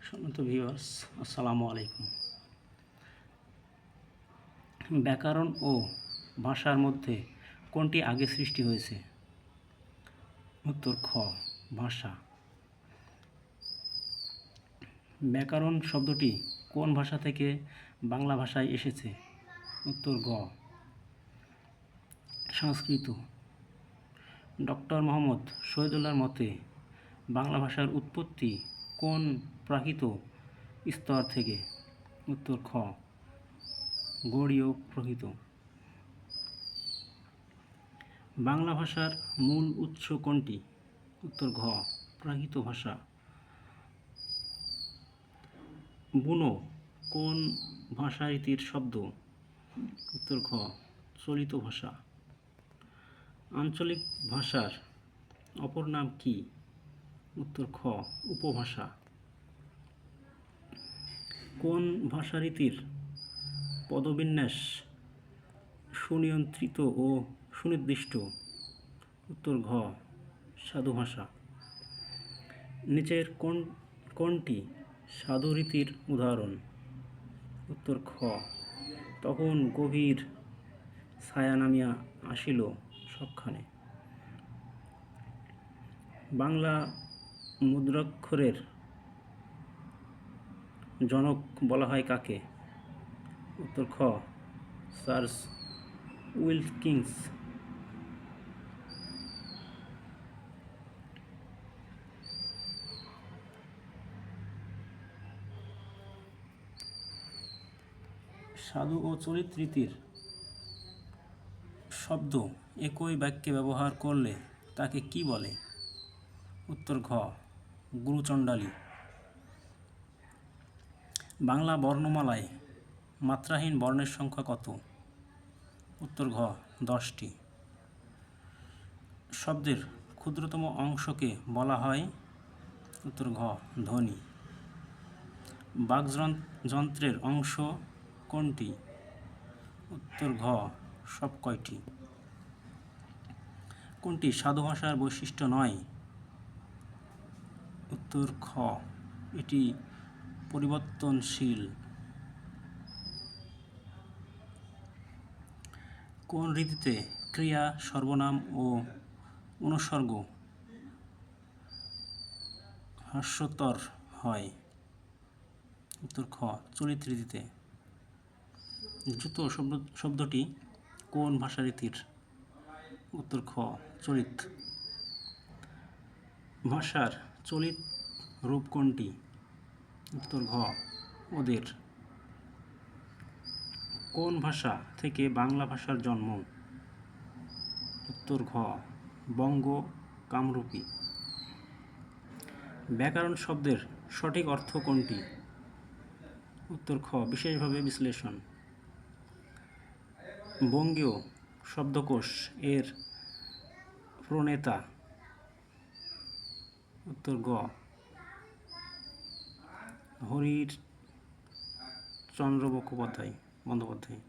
সম্মানিত ভিউয়ার্স, আসসালামু আলাইকুম। ব্যাকরণ ও ভাষার মধ্যে কোনটি আগে সৃষ্টি হয়েছে? উত্তর খ, ভাষা। ব্যাকরণ শব্দটি কোন ভাষা থেকে বাংলা ভাষায় এসেছে? উত্তর গ, সংস্কৃত। ডক্টর মোহাম্মদ শহীদুল্লাহর মতে বাংলা ভাষার উৎপত্তি কোন প্রাকৃত স্তর থেকে? উত্তর খ, গৌড়ীয় প্রকৃত। বাংলা ভাষার মূল উৎস কোনটি? উত্তর ঘ, প্রাকৃত ভাষা। বুনো কোন ভাষারীতির শব্দ? উত্তর ঘ, চলিত ভাষা। আঞ্চলিক ভাষার অপর নাম কি? উত্তর খ, উপভাষা। কোন ভাষারীতির পদবিন্যাস সুনিয়ন্ত্রিত ও সুনির্দিষ্ট? উত্তর ঘ, সাধু ভাষা। নিচের কোনটি সাধু রীতির উদাহরণ? উত্তর খ, তখন গভীর ছায়া নামিয়া আসিল সবখানে। বাংলা মুদ্রাক্ষরের জনক বলা হয় কাকে? উত্তর খ, চার্লস উইলকিন্স। সাধু ও চলিত রীতির শব্দ একই বাক্যে ব্যবহার করলে তাকে কি বলে? উত্তর ঘ, গুরুচণ্ডালী। বাংলা বর্ণমালায় মাত্রাহীন বর্ণের সংখ্যা কত? উত্তর ঘ, 10টি। শব্দের ক্ষুদ্রতম অংশকে বলা হয়? উত্তর ঘ, ধ্বনি। বাকযন্ত্রের অংশ কোনটি? উত্তর ঘ, সব কয়টি। কোনটি সাধু ভাষার বৈশিষ্ট্য নয়? উত্তর খ, এটি পরিবর্তনশীল। কোন রীতিতে ক্রিয়া, সর্বনাম ও অনুসর্গ হ্রস্বতর হয়? উত্তর খ, চলিত রীতিতে। জুতো শব্দটি কোন ভাষারীতির? উত্তর খ, চলিত। ভাষার চলিত রূপ কোনটি? উত্তর ঘ, ওদের। কোন ভাষা থেকে বাংলা ভাষার জন্ম? উত্তর ঘ, বঙ্গ কামরূপী। ব্যাকরণ শব্দের সঠিক অর্থ কোনটি? উত্তর খ, বিশেষভাবে বিশ্লেষণ। বঙ্গীয় শব্দকোষ এর প্রণেতা? উত্তর গ, হরিচন্দ্র বন্দ্যোপাধ্যায়।